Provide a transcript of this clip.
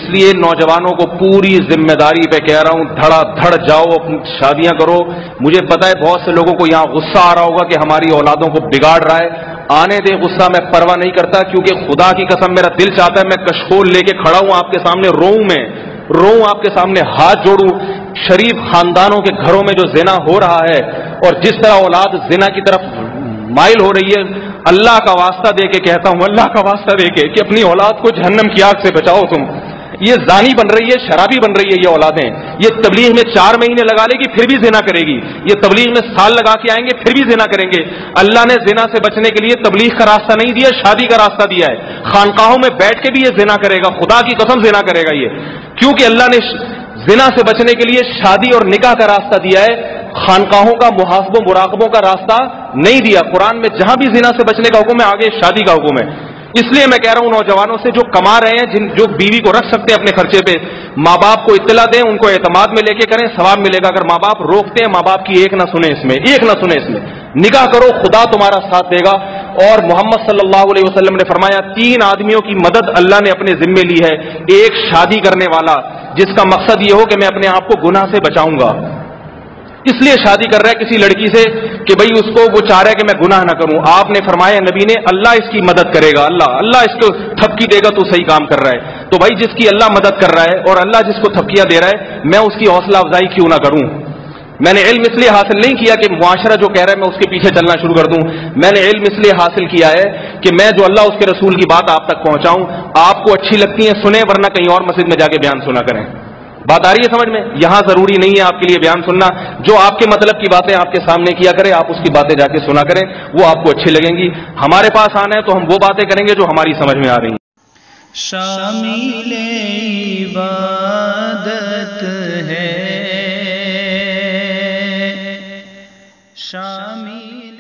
لیے نوجوانوں کو پوری ذمہ داری پہ کہہ رہا ہوں، دھڑا دھڑ جاؤ، اپنی شادیاں کرو۔ مجھے پتا ہے بہت سے لوگوں کو یہاں غصہ آ رہا ہوگا کہ ہماری اولادوں کو بگاڑ رہا ہے، آنے دے غصہ، میں پرواہ نہیں کرتا، کیونکہ خدا کی قسم میرا دل چاہتا ہے میں کشکول لے کے کھڑا ہوں آپ کے سامنے، روؤں آپ کے سامنے، ہاتھ جوڑوں۔ شریف خاندانوں کے گھروں میں جو زنا ہو رہا ہے اور جس طرح اولاد زنا کی طرف مائل ہو رہی ہے، اللہ کا واسطہ دے کے کہتا ہوں، اللہ کا واسطہ دے کے کہ اپنی اولاد کو جہنم کی آگ سے بچاؤ تم۔ یہ زانی بن رہی ہے، شرابی بن رہی ہے یہ اولادیں، یہ تبلیغ میں 4 مہینے لگا لے گی پھر بھی زنا کرے گی، یہ تبلیغ میں سال لگا کے آئیں گے پھر بھی زنا کریں گے۔ اللہ نے زنا سے بچنے کے لیے تبلیغ کا راستہ نہیں دیا، شادی کا راستہ دیا ہے۔ خانقاہوں میں بیٹھ کے بھی یہ زنا کرے گا، خدا کی قسم زنا کرے گا یہ، کیونکہ اللہ نے زنا سے بچنے کے لیے شادی اور نکاح کا راستہ دیا ہے، خانقاہوں کا محاسبوں مراقبوں کا راستہ نہیں دیا۔ قرآن میں جہاں بھی زنا سے بچنے کا حکم ہے آگے شادی کا حکم ہے۔ اس لیے میں کہہ رہا ہوں نوجوانوں سے جو کما رہے ہیں، جو بیوی کو رکھ سکتے ہیں اپنے خرچے پہ، ماں باپ کو اطلاع دیں، ان کو اعتماد میں لے کے کریں، ثواب ملے گا۔ اگر ماں باپ روکتے ہیں، ماں باپ کی ایک نہ سنیں اس میں، نکاح کرو، خدا تمہارا ساتھ دے گا۔ اور محمد صلی اللہ علیہ وسلم نے فرمایا 3 آدمیوں کی مدد اللہ نے اپنے ذمے لی ہے، ایک شادی کرنے والا جس کا مقصد یہ ہو کہ میں اپنے آپ کو گناہ سے بچاؤں گا، اس لیے شادی کر رہا ہے کسی لڑکی سے کہ بھئی اس کو وہ چاہ رہا ہے کہ میں گناہ نہ کروں۔ آپ نے فرمایا نبی نے اللہ اس کی مدد کرے گا، اللہ اس کو تھپکی دے گا تو صحیح کام کر رہا ہے۔ تو بھائی جس کی اللہ مدد کر رہا ہے اور اللہ جس کو تھپکیاں دے رہا ہے، میں اس کی حوصلہ افزائی کیوں نہ کروں؟ میں نے علم اس لیے حاصل نہیں کیا کہ معاشرہ جو کہہ رہا ہے میں اس کے پیچھے چلنا شروع کر دوں، میں نے علم اس لیے حاصل کیا ہے کہ میں جو اللہ اس کے رسول کی بات آپ تک پہنچاؤں، آپ کو اچھی لگتی ہیں سنیں، ورنہ کہیں اور مسجد میں جا کے بیان سنا کریں۔ بات آ رہی ہے سمجھ میں؟ یہاں ضروری نہیں ہے آپ کے لیے بیان سننا، جو آپ کے مطلب کی باتیں آپ کے سامنے کیا کرے، آپ اس کی باتیں جا کے سنا کریں، وہ آپ کو اچھی لگیں گی۔ ہمارے پاس آنا ہے تو ہم وہ باتیں کریں گے جو ہماری سمجھ میں آ رہی ہیں۔ شامل عبادت ہے، شامل